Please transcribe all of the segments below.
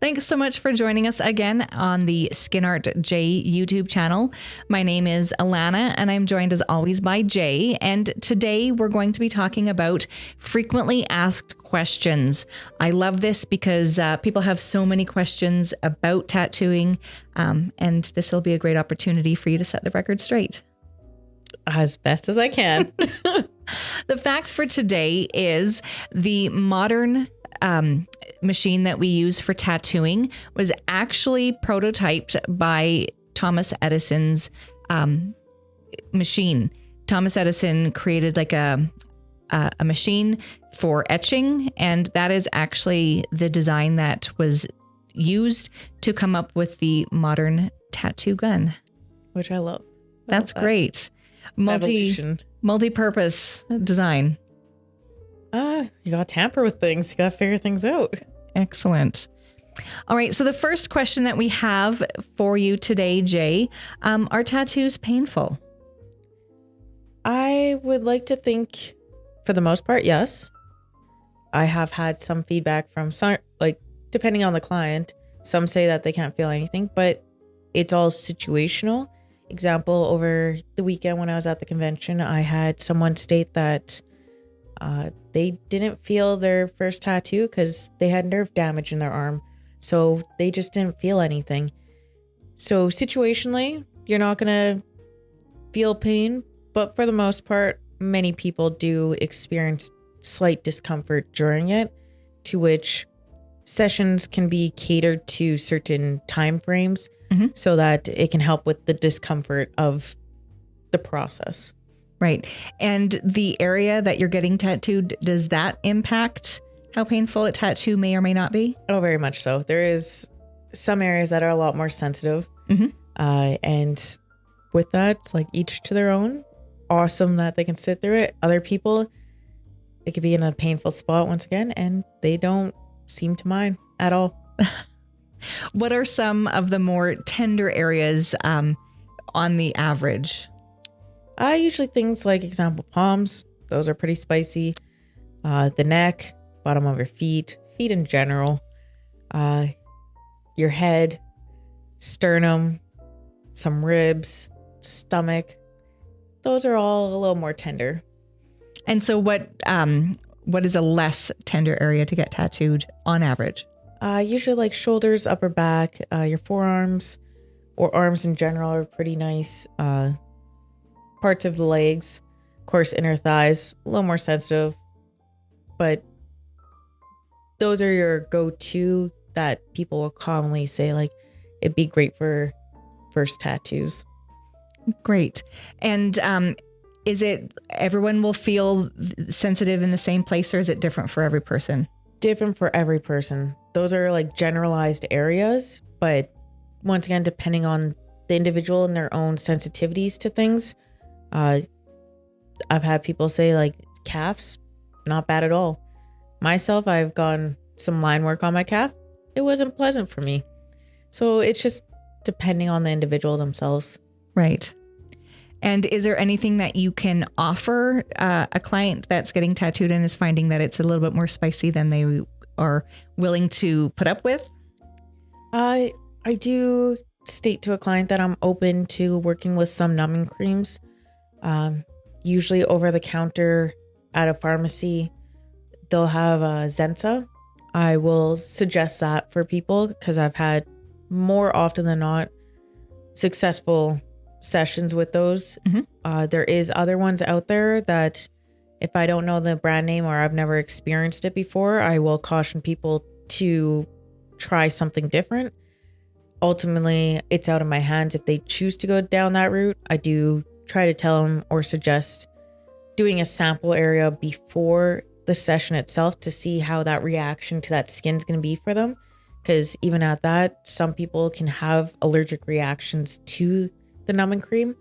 Thanks so much for joining us again on the SkinartJ YouTube channel. My name is Alana and I'm joined as always by Jay. And today we're going to be talking about frequently asked questions. I love this because people have so many questions about tattooing, and this will be a great opportunity for you to set the record straight. As best as I can. The fact for today is the modern machine that we use for tattooing was actually prototyped by Thomas Edison's machine. Thomas Edison created like a machine for etching, and that is actually the design that was used to come up with the modern tattoo gun. Which I love. That's great. Multi-purpose design. You gotta tamper with things. You gotta figure things out. Excellent. All right. So the first question that we have for you today, Jay, are tattoos painful? I would like to think, for the most part, yes. I have had some feedback from some, like, depending on the client, some say that they can't feel anything, but it's all situational. Example, over the weekend when I was at the convention, I had someone state that they didn't feel their first tattoo because they had nerve damage in their arm. So they just didn't feel anything. So situationally, you're not going to feel pain. But for the most part, many people do experience slight discomfort during it, to which sessions can be catered to certain time frames so that it can help with the discomfort of the process. Right. And the area that you're getting tattooed, does that impact how painful a tattoo may or may not be? Oh, very much so. There is some areas that are a lot more sensitive. And with that, it's like each to their own. Awesome that they can sit through it. Other people, it could be in a painful spot once again, and they don't seem to mind at all. What are some of the more tender areas on the average? Usually things like, example, palms. Those are pretty spicy. The neck, bottom of your feet in general. Your head, sternum, some ribs, stomach. Those are all a little more tender. And so what is a less tender area to get tattooed on average? Usually like shoulders, upper back, your forearms, or arms in general are pretty nice. Parts of the legs, of course, inner thighs, a little more sensitive. But those are your go-to that people will commonly say, like, it'd be great for first tattoos. Great. And is it everyone will feel sensitive in the same place, or is it different for every person? Different for every person. Those are like generalized areas, but once again, depending on the individual and their own sensitivities to things. I've had people say like calves, not bad at all. Myself, I've gotten some line work on my calf. It wasn't pleasant for me. So it's just depending on the individual themselves. Right. And is there anything that you can offer a client that's getting tattooed and is finding that it's a little bit more spicy than they are willing to put up with? I do state to a client that I'm open to working with some numbing creams. Usually over the counter at a pharmacy, they'll have Zensa. I will suggest that for people because I've had more often than not successful sessions with those. There is other ones out there that if I don't know the brand name or I've never experienced it before, I will caution people to try something different. Ultimately, it's out of my hands if they choose to go down that route. I do try to tell them or suggest doing a sample area before the session itself to see how that reaction to that skin is going to be for them. Because even at that, some people can have allergic reactions to the numbing cream.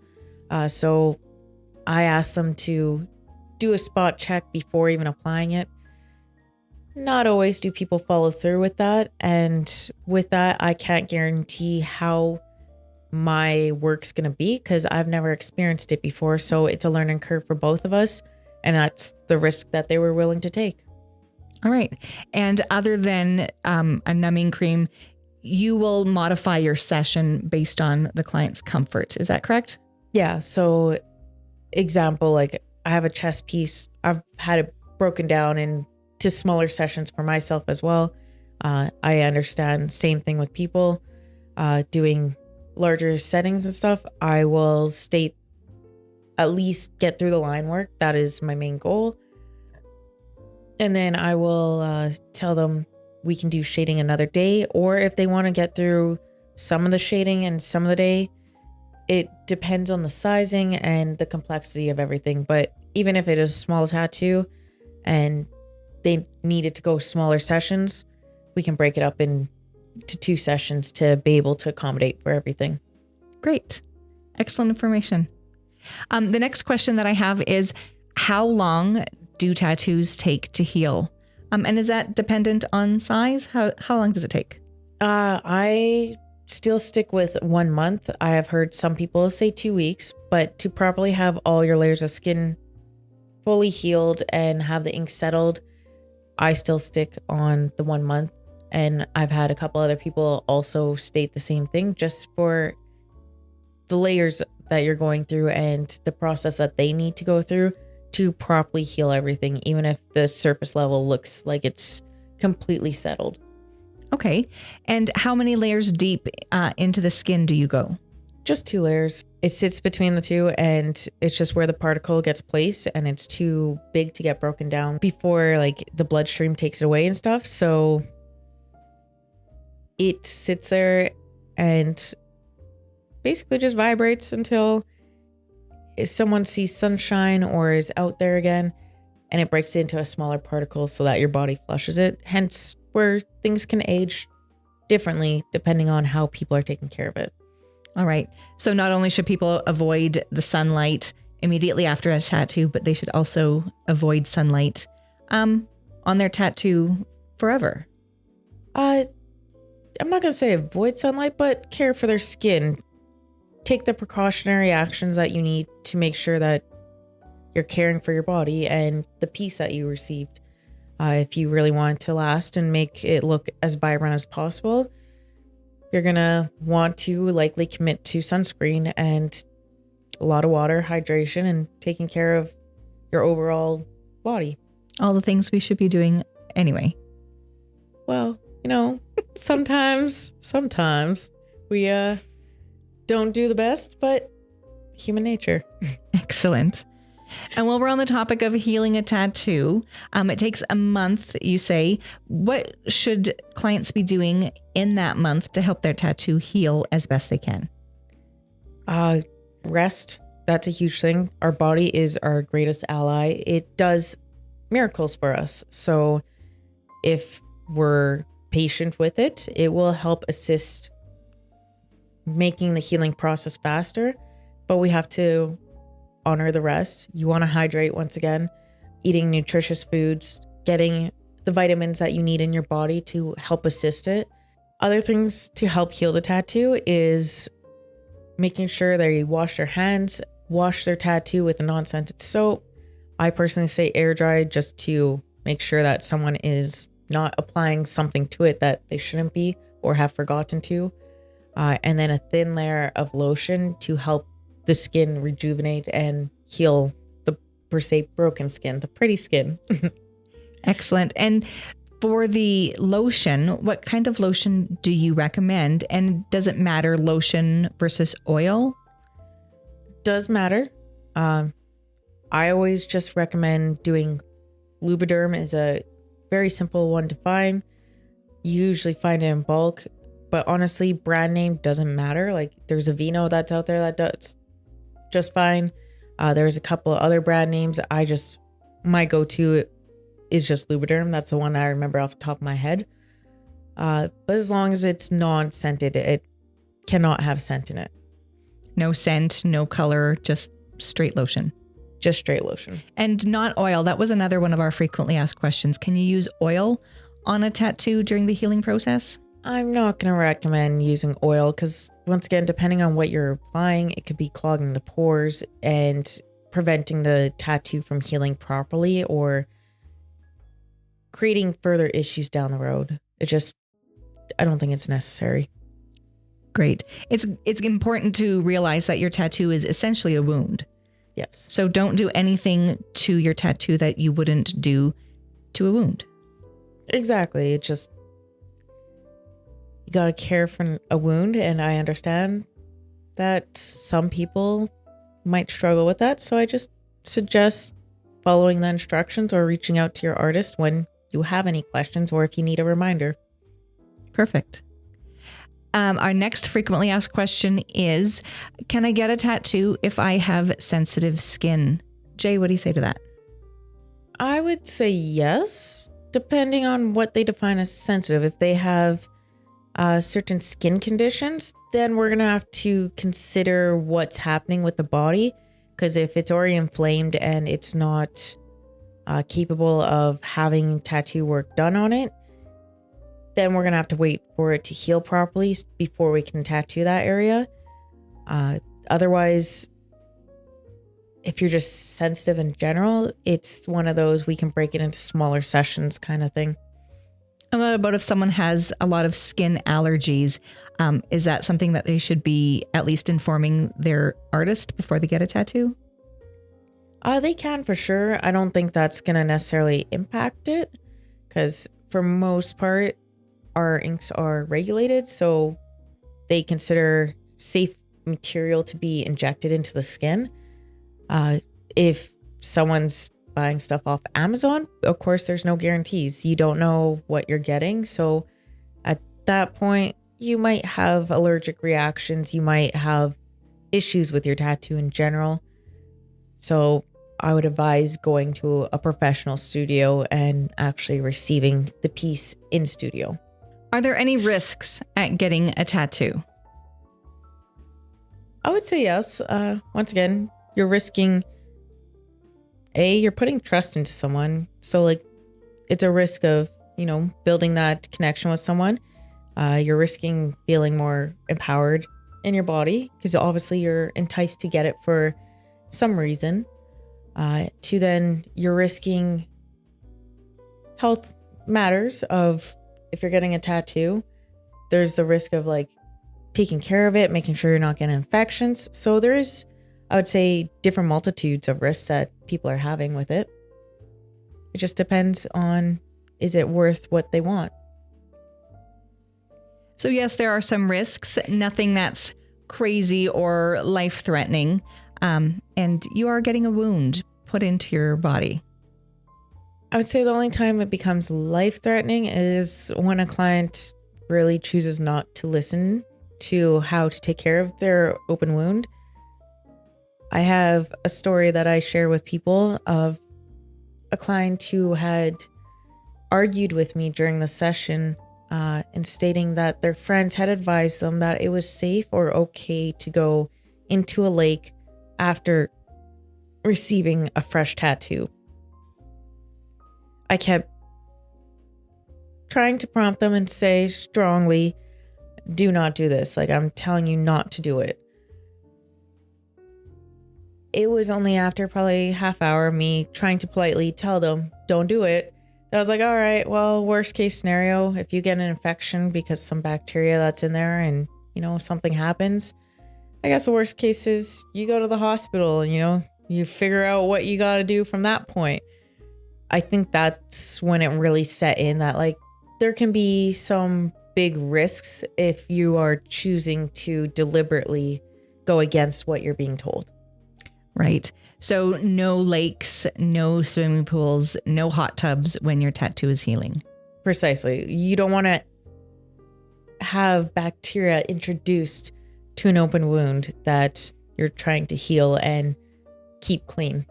So I ask them to do a spot check before even applying it. Not always do people follow through with that. And with that, I can't guarantee how my work's going to be because I've never experienced it before. So it's a learning curve for both of us. And that's the risk that they were willing to take. All right. And other than a numbing cream, you will modify your session based on the client's comfort. Is that correct? Yeah. So example, like I have a chest piece. I've had it broken down into smaller sessions for myself as well. I understand same thing with people doing larger settings and stuff. I will state at least get through the line work. That is my main goal. And then I will tell them we can do shading another day, or if they want to get through some of the shading and some of the day, it depends on the sizing and the complexity of everything. But even if it is a small tattoo and they needed to go smaller sessions, we can break it up into 2 sessions to be able to accommodate for everything. Great. Excellent information. The next question that I have is, how long do tattoos take to heal? And is that dependent on size? How long does it take? I still stick with 1 month. I have heard some people say 2 weeks, but to properly have all your layers of skin fully healed and have the ink settled, I still stick on the 1 month. And I've had a couple other people also state the same thing, just for the layers that you're going through and the process that they need to go through to properly heal everything, even if the surface level looks like it's completely settled. Okay. And how many layers deep into the skin do you go? Just 2 layers. It sits between the 2, and it's just where the particle gets placed, and it's too big to get broken down before like the bloodstream takes it away and stuff. So it sits there and basically just vibrates until if someone sees sunshine or is out there again, and it breaks into a smaller particle so that your body flushes it. Hence where things can age differently depending on how people are taking care of it. All right. So not only should people avoid the sunlight immediately after a tattoo, but they should also avoid sunlight on their tattoo forever. I'm not going to say avoid sunlight, but care for their skin. Take the precautionary actions that you need to make sure that you're caring for your body and the piece that you received. If you really want it to last and make it look as vibrant as possible, you're going to want to likely commit to sunscreen and a lot of water, hydration, and taking care of your overall body. All the things we should be doing anyway. Well, sometimes we don't do the best, but human nature. Excellent. And while we're on the topic of healing a tattoo, it takes a month, you say. What should clients be doing in that month to help their tattoo heal as best they can? Rest. That's a huge thing. Our body is our greatest ally. It does miracles for us. So if we're patient with it, it will help assist making the healing process faster, but we have to honor the rest. You want to hydrate once again, eating nutritious foods, getting the vitamins that you need in your body to help assist it. Other things to help heal the tattoo is making sure they wash their hands, wash their tattoo with a non-scented soap. I personally say air dry, just to make sure that someone is not applying something to it that they shouldn't be or have forgotten to. And then a thin layer of lotion to help the skin rejuvenate and heal the, per se, broken skin, the pretty skin. Excellent. And for the lotion, what kind of lotion do you recommend? And does it matter, lotion versus oil? Does matter. I always just recommend doing Lubriderm. Is a very simple one to find. You usually find it in bulk. But honestly, brand name doesn't matter. Like there's a Vino that's out there that does just fine. There's a couple of other brand names. My go-to is just Lubriderm. That's the one I remember off the top of my head. But as long as it's non-scented, it cannot have scent in it. No scent, no color, just straight lotion. Just straight lotion. And not oil. That was another one of our frequently asked questions. Can you use oil on a tattoo during the healing process? I'm not going to recommend using oil because, once again, depending on what you're applying, it could be clogging the pores and preventing the tattoo from healing properly or creating further issues down the road. I don't think it's necessary. Great. It's important to realize that your tattoo is essentially a wound. Yes. So don't do anything to your tattoo that you wouldn't do to a wound. Exactly. It just, you got to care for a wound. And I understand that some people might struggle with that. So I just suggest following the instructions or reaching out to your artist when you have any questions or if you need a reminder. Perfect. Our next frequently asked question is, can I get a tattoo if I have sensitive skin? Jay, what do you say to that? I would say yes, depending on what they define as sensitive. If they have certain skin conditions, then we're going to have to consider what's happening with the body. Because if it's already inflamed and it's not capable of having tattoo work done on it, then we're going to have to wait for it to heal properly before we can tattoo that area. Otherwise, if you're just sensitive in general, it's one of those we can break it into smaller sessions kind of thing. And what about if someone has a lot of skin allergies? Is that something that they should be at least informing their artist before they get a tattoo? They can for sure. I don't think that's going to necessarily impact it because for most part, our inks are regulated. So they consider safe material to be injected into the skin. If someone's buying stuff off Amazon, of course, there's no guarantees. You don't know what you're getting. So at that point, you might have allergic reactions. You might have issues with your tattoo in general. So I would advise going to a professional studio and actually receiving the piece in studio. Are there any risks at getting a tattoo? I would say yes. Once again, you're risking, you're putting trust into someone. So like it's a risk of, building that connection with someone. You're risking feeling more empowered in your body because obviously you're enticed to get it for some reason. Then you're risking health matters of if you're getting a tattoo, there's the risk of like taking care of it, making sure you're not getting infections. So there's, I would say, different multitudes of risks that people are having with it. It just depends on, is it worth what they want? So yes, there are some risks, nothing that's crazy or life-threatening. And you are getting a wound put into your body. I would say the only time it becomes life-threatening is when a client really chooses not to listen to how to take care of their open wound. I have a story that I share with people of a client who had argued with me during the session and stating that their friends had advised them that it was safe or okay to go into a lake after receiving a fresh tattoo. I kept trying to prompt them and say strongly, do not do this. Like, I'm telling you not to do it. It was only after probably half hour of me trying to politely tell them, don't do it. I was like, all right, well, worst case scenario, if you get an infection because some bacteria that's in there and, something happens, I guess the worst case is you go to the hospital and, you figure out what you got to do from that point. I think that's when it really set in that like there can be some big risks if you are choosing to deliberately go against what you're being told. Right. So no lakes, no swimming pools, no hot tubs when your tattoo is healing. Precisely. You don't want to have bacteria introduced to an open wound that you're trying to heal and keep clean.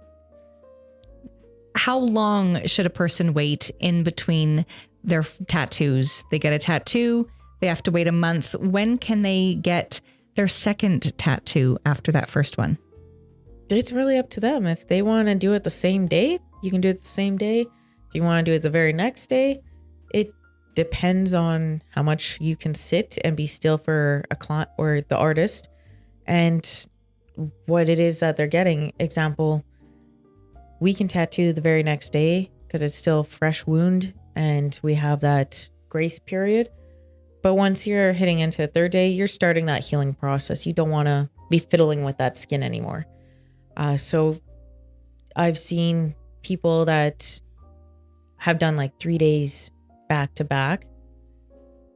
How long should a person wait in between their tattoos? They get a tattoo, they have to wait a month. When can they get their second tattoo after that first one? It's really up to them. If they want to do it the same day, you can do it the same day. If you want to do it the very next day, it depends on how much you can sit and be still for a client or the artist and what it is that they're getting. Example, we can tattoo the very next day because it's still a fresh wound and we have that grace period. But once you're hitting into the third day, you're starting that healing process. You don't want to be fiddling with that skin anymore. So I've seen people that have done like 3 days back to back,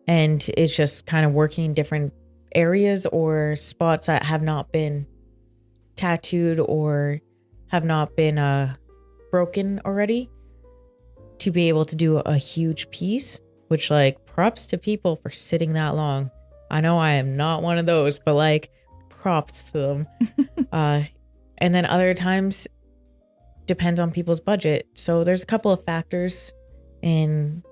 and it's just kind of working different areas or spots that have not been tattooed or have not been broken already, to be able to do a huge piece, which, like, props to people for sitting that long. I know I am not one of those, but like, props to them. And then other times depends on people's budget. So there's a couple of factors in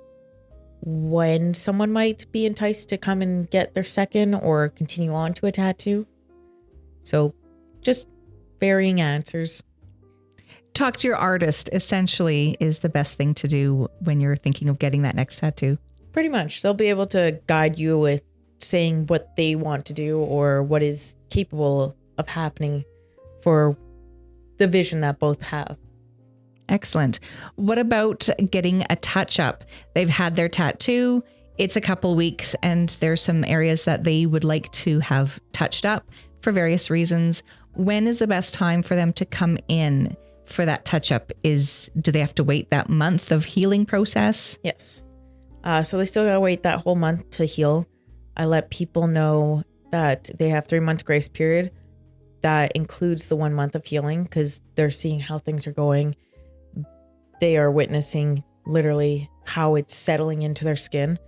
when someone might be enticed to come and get their second or continue on to a tattoo. So just varying answers. Talk to your artist, essentially, is the best thing to do when you're thinking of getting that next tattoo. Pretty much. They'll be able to guide you with saying what they want to do or what is capable of happening for the vision that both have. Excellent. What about getting a touch-up? They've had their tattoo. It's a couple weeks, and there's some areas that they would like to have touched up for various reasons. When is the best time for them to come in for that touch-up? Do they have to wait that month of healing process? Yes. So they still gotta wait that whole month to heal. I let people know that they have 3 months grace period. That includes the 1 month of healing, because they're seeing how things are going. They are witnessing literally how it's settling into their skin.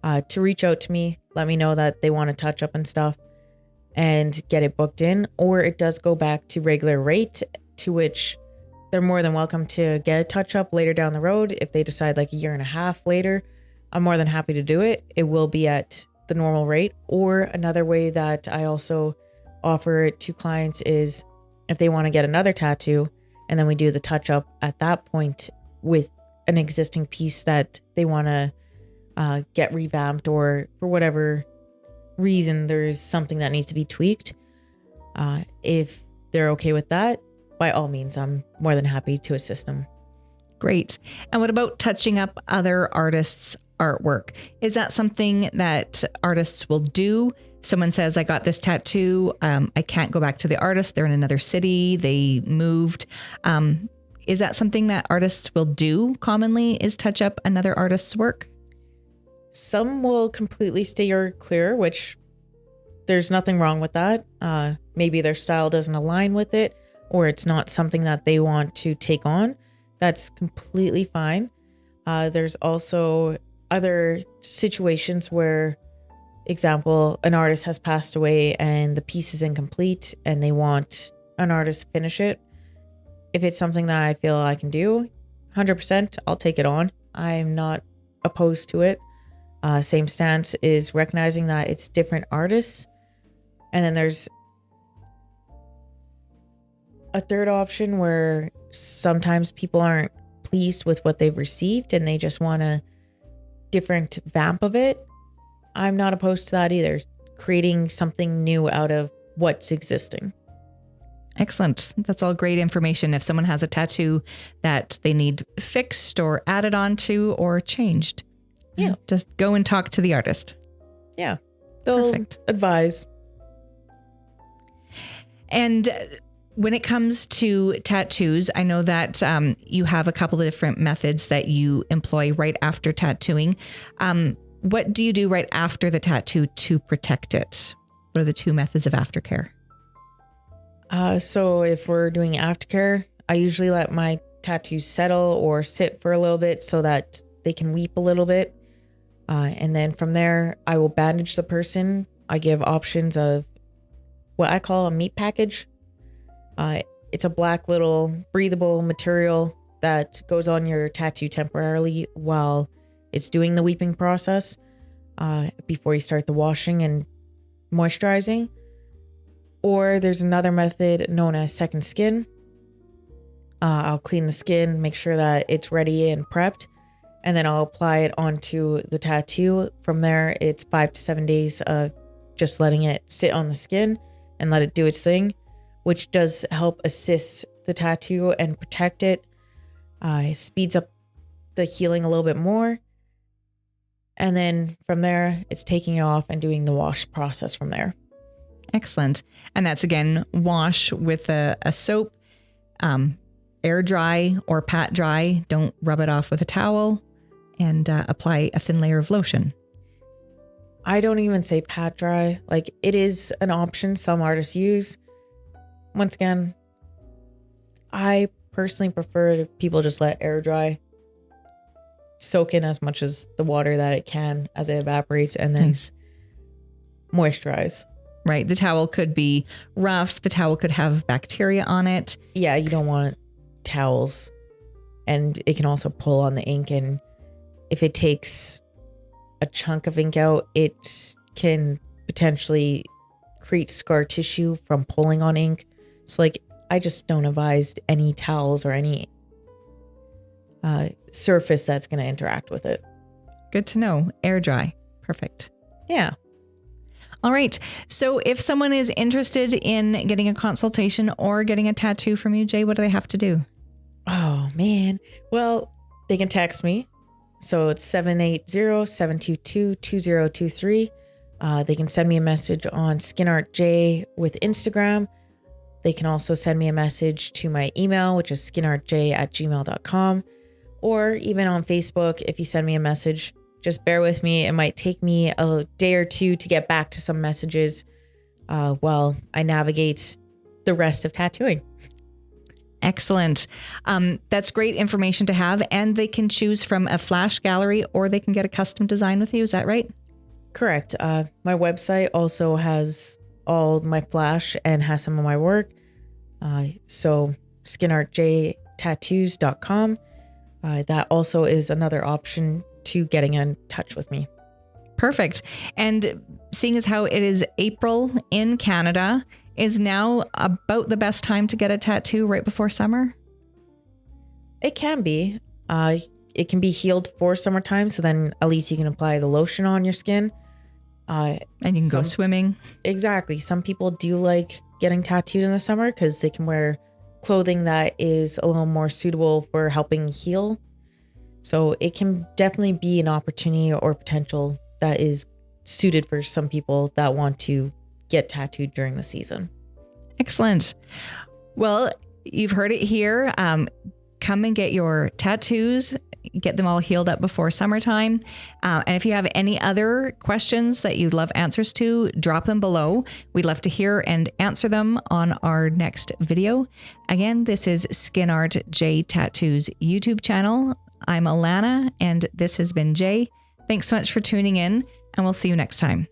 To reach out to me, let me know that they want to touch up and stuff, and get it booked in. Or it does go back to regular rate, to which they're more than welcome to get a touch up later down the road. If they decide like a year and a half later, I'm more than happy to do it. It will be at the normal rate. Or another way that I also offer it to clients is if they want to get another tattoo, and then we do the touch up at that point with an existing piece that they want to get revamped, or for whatever reason there's something that needs to be tweaked. If they're okay with that, by all means, I'm more than happy to assist them. Great. And what about touching up other artists' artwork? Is that something that artists will do? Someone says, I got this tattoo. I can't go back to the artist. They're in another city. They moved. Is that something that artists will do commonly, is touch up another artist's work? Some will completely steer clear, which there's nothing wrong with that. Maybe their style doesn't align with it, or it's not something that they want to take on. That's completely fine. There's also other situations where, example, an artist has passed away and the piece is incomplete and they want an artist to finish it. If it's something that I feel I can do, 100%, I'll take it on. I'm not opposed to it. Same stance is recognizing that it's different artists. And then there's a third option where sometimes people aren't pleased with what they've received and they just want a different vamp of it. I'm not opposed to that either. Creating something new out of what's existing. Excellent. That's all great information. If someone has a tattoo that they need fixed or added onto or changed, just go and talk to the artist. Yeah, they'll advise. And when it comes to tattoos, I know that you have a couple of different methods that you employ right after tattooing. What do you do right after the tattoo to protect it? What are the two methods of aftercare? So if we're doing aftercare, I usually let my tattoos settle or sit for a little bit so that they can weep a little bit. And then from there, I will bandage the person. I give options of what I call a meat package. It's a black little breathable material that goes on your tattoo temporarily while it's doing the weeping process, before you start the washing and moisturizing. Or there's another method known as second skin. I'll clean the skin, make sure that it's ready and prepped, and then I'll apply it onto the tattoo. From there, it's 5 to 7 days of just letting it sit on the skin and let it do its thing, which does help assist the tattoo and protect it. It speeds up the healing a little bit more. And then from there, it's taking it off and doing the wash process from there. Excellent. And that's again, wash with a soap, air dry or pat dry. Don't rub it off with a towel, and apply a thin layer of lotion. I don't even say pat dry. Like, it is an option some artists use. Once again, I personally prefer people just let air dry, soak in as much as the water that it can as it evaporates, and then moisturize. Right. The towel could be rough. The towel could have bacteria on it. Yeah, you don't want towels. And it can also pull on the ink. And if it takes a chunk of ink out, it can potentially create scar tissue from pulling on ink. So like, I just don't advise any towels or any surface that's going to interact with it. Good to know. Air dry. Perfect. Yeah. All right. So if someone is interested in getting a consultation or getting a tattoo from you, Jay, what do they have to do? Oh, man. Well, they can text me. So it's 780-722-2023. They can send me a message on SkinartJ with Instagram. They can also send me a message to my email, which is skinartj@gmail.com. Or even on Facebook, if you send me a message, just bear with me. It might take me a day or two to get back to some messages while I navigate the rest of tattooing. Excellent. That's great information to have. And they can choose from a flash gallery, or they can get a custom design with you. Is that right? Correct. My website also has all my flash and has some of my work. So SkinartJTattoos.com. That also is another option to getting in touch with me. Perfect. And seeing as how it is April in Canada, is now about the best time to get a tattoo right before summer? It can be. It can be healed for summertime, so then at least you can apply the lotion on your skin. And you can go swimming. Exactly. Some people do like getting tattooed in the summer because they can wear clothing that is a little more suitable for helping heal. So it can definitely be an opportunity or potential that is suited for some people that want to get tattooed during the season. Excellent. Well, you've heard it here. Come and get your tattoos, get them all healed up before summertime. And if you have any other questions that you'd love answers to, drop them below. We'd love to hear and answer them on our next video. Again, this is SkinartJ Tattoo's YouTube channel. I'm Alana, and this has been Jay. Thanks so much for tuning in, and we'll see you next time.